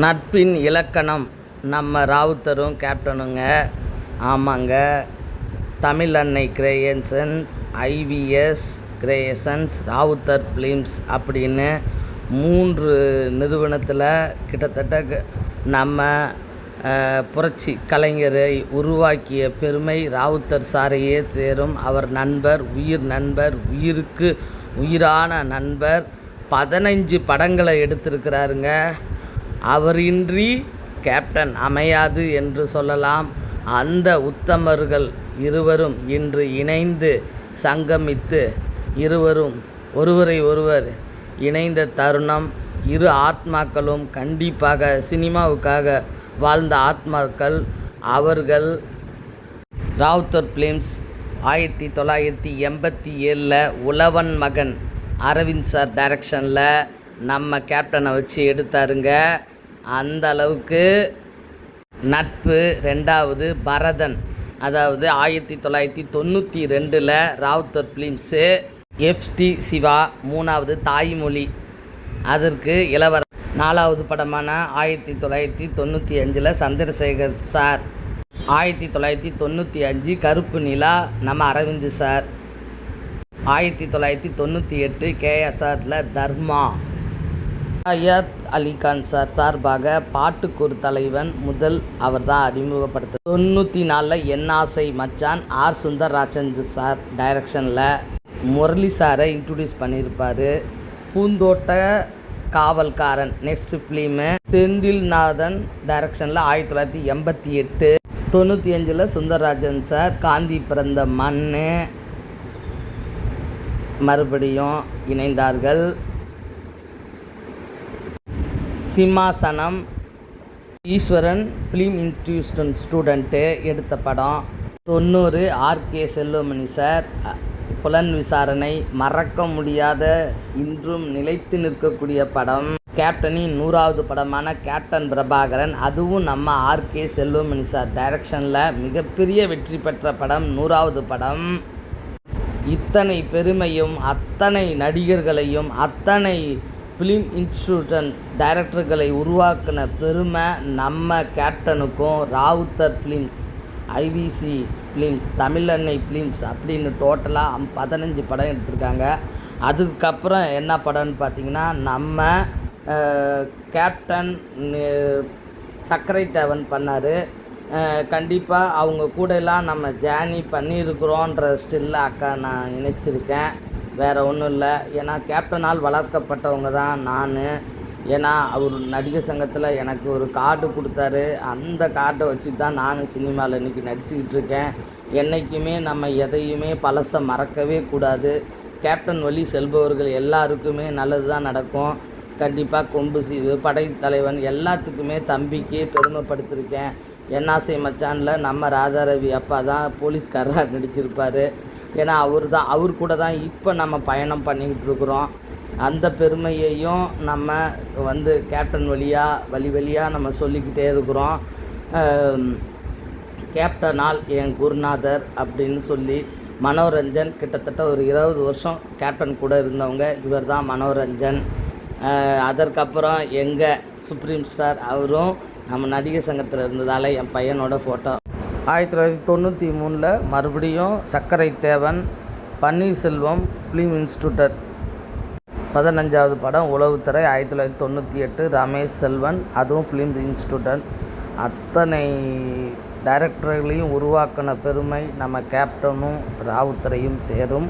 நட்பின் இலக்கணம் நம்ம ராவுத்தரும் கேப்டனுங்க. ஆமாங்க, Tamil Annai Creations, IVS Creations, Rowther Films அப்படின்னு 3 நிறுவனத்தில் கிட்டத்தட்ட நம்ம புரட்சி கலைஞரை உருவாக்கிய பெருமை ராவுத்தர் சாரையே சேரும். அவர் நண்பர், உயிர் நண்பர், உயிருக்கு உயிரான நண்பர். 15 படங்களை எடுத்திருக்கிறாருங்க. அவரின்றி கேப்டன் அமையாது என்று சொல்லலாம். அந்த உத்தமர்கள் இருவரும் இன்று இணைந்து சங்கமித்து இருவரும் ஒருவரை ஒருவர் இணைந்த தருணம். இரு ஆத்மாக்களும் கண்டிப்பாக சினிமாவுக்காக வாழ்ந்த ஆத்மாக்கள் அவர்கள். ராவுத்தர் ஃபிலிம்ஸ் 1987 உழவன் மகன் அரவிந்த் சார் டைரக்ஷனில் நம்ம கேப்டனை வச்சு எடுத்தாருங்க. அந்த அளவுக்கு நட்பு. 2வது பரதன், அதாவது 1992 ராவுத்தர் ஃபிலிம்ஸு. எஃப்டி சிவா 3வது தாய்மொழி, அதற்கு இளவரசர். 4வது படமான 1995 சந்திரசேகர் சார். 1995 கருப்பு நிலா நம்ம அரவிந்த் சார். 1998 KSRல தர்மா. அயாத் அலிகான் சார் சார்பாக பாட்டுக்கு ஒரு தலைவன் முதல் அவர் தான் அறிமுகப்படுத்த. 94 என் ஆசை மச்சான் ஆர் சுந்தரராஜன் சார் டைரக்ஷனில் முரளி சாரை இன்ட்ரடியூஸ் பண்ணியிருப்பார். பூந்தோட்ட காவல்காரன் நெக்ஸ்ட் ஃபிலிமு. செந்தில்நாதன் டைரக்ஷனில் 1988. 95 சுந்தரராஜன் சார் காந்தி பிறந்த மண் மறுபடியும் இணைந்தார்கள். சிம்மாசனம் ஈஸ்வரன் ஃபிலிம் இன்ஸ்டிடியூஷன் ஸ்டூடெண்ட்டு எடுத்த படம். 90 RK செல்வமணி சார் புலன் விசாரணை, மறக்க முடியாத இன்றும் நிலைத்து நிற்கக்கூடிய படம். கேப்டனின் 100வது படமான கேப்டன் பிரபாகரன், அதுவும் நம்ம RK செல்வமணி சார் டைரக்ஷனில் மிகப்பெரிய வெற்றி பெற்ற படம், 100வது படம். இத்தனை பெருமையும் அத்தனை நடிகர்களையும் அத்தனை ஃபிலிம் இன்ஸ்டிடியூஷன் டைரக்டர்களை உருவாக்கின பெருமை நம்ம கேப்டனுக்கும். Rowther films, IVC films, Tamil Annai films அப்படின்னு டோட்டலாக 15 படம் எடுத்திருக்காங்க. அதுக்கப்புறம் என்ன படம்னு பார்த்திங்கன்னா நம்ம கேப்டன் சக்கரை தேவன் பண்ணார். கண்டிப்பாக அவங்க கூடலாம் நம்ம ஜேர்னி பண்ணியிருக்கிறோன்ற ஸ்டில்ல அக்கா நான் இணைச்சிருக்கேன். வேறு ஒன்றும் இல்லை. ஏன்னா கேப்டனால் வளர்க்கப்பட்டவங்க தான் நான். ஏன்னா அவர் நடிகர் சங்கத்தில் எனக்கு ஒரு கார்டு கொடுத்தாரு. அந்த கார்டை வச்சு தான் நான் சினிமாவில் இன்றைக்கி நடிச்சுக்கிட்டு இருக்கேன். என்றைக்குமே நம்ம எதையுமே பழசை மறக்கவே கூடாது. கேப்டன் வழி செல்பவர்கள் எல்லாருக்குமே நல்லது தான் நடக்கும். கண்டிப்பாக கொம்பு சீவு, படை தலைவன் எல்லாத்துக்குமே தம்பிக்கு பெருமைப்படுத்திருக்கேன். என்ஆசை மச்சானில் நம்ம ராதாரவி அப்பா தான் போலீஸ்காரராக நடிச்சிருப்பார். ஏன்னா அவர் கூட தான் இப்போ நம்ம பயணம் பண்ணிக்கிட்டு இருக்கிறோம். அந்த பெருமையையும் நம்ம கேப்டன் வழியாக நம்ம சொல்லிக்கிட்டே இருக்கிறோம். கேப்டனால் என் குருநாதர் அப்படின்னு சொல்லி மனோரஞ்சன் கிட்டத்தட்ட ஒரு 20 வருஷம் கேப்டன் கூட இருந்தவங்க. இவர் தான் மனோரஞ்சன். அதற்கப்புறம் எங்கள் சுப்ரீம் ஸ்டார், அவரும் நம்ம நடிகர் சங்கத்தில் இருந்ததால் என் பையனோட ஃபோட்டோ. 1993 மறுபடியும் சக்கரை தேவன், பன்னீர்செல்வம் ஃபிலிம் இன்ஸ்டிடியூட். 15வது படம் உளவுத்துறை 1998 ரமேஷ் செல்வன், அதுவும் ஃபிலிம் இன்ஸ்டிடியூட். அத்தனை டைரக்டர்களையும் உருவாக்கின பெருமை நம்ம கேப்டனும் ராவுத்தரையும் சேரும்.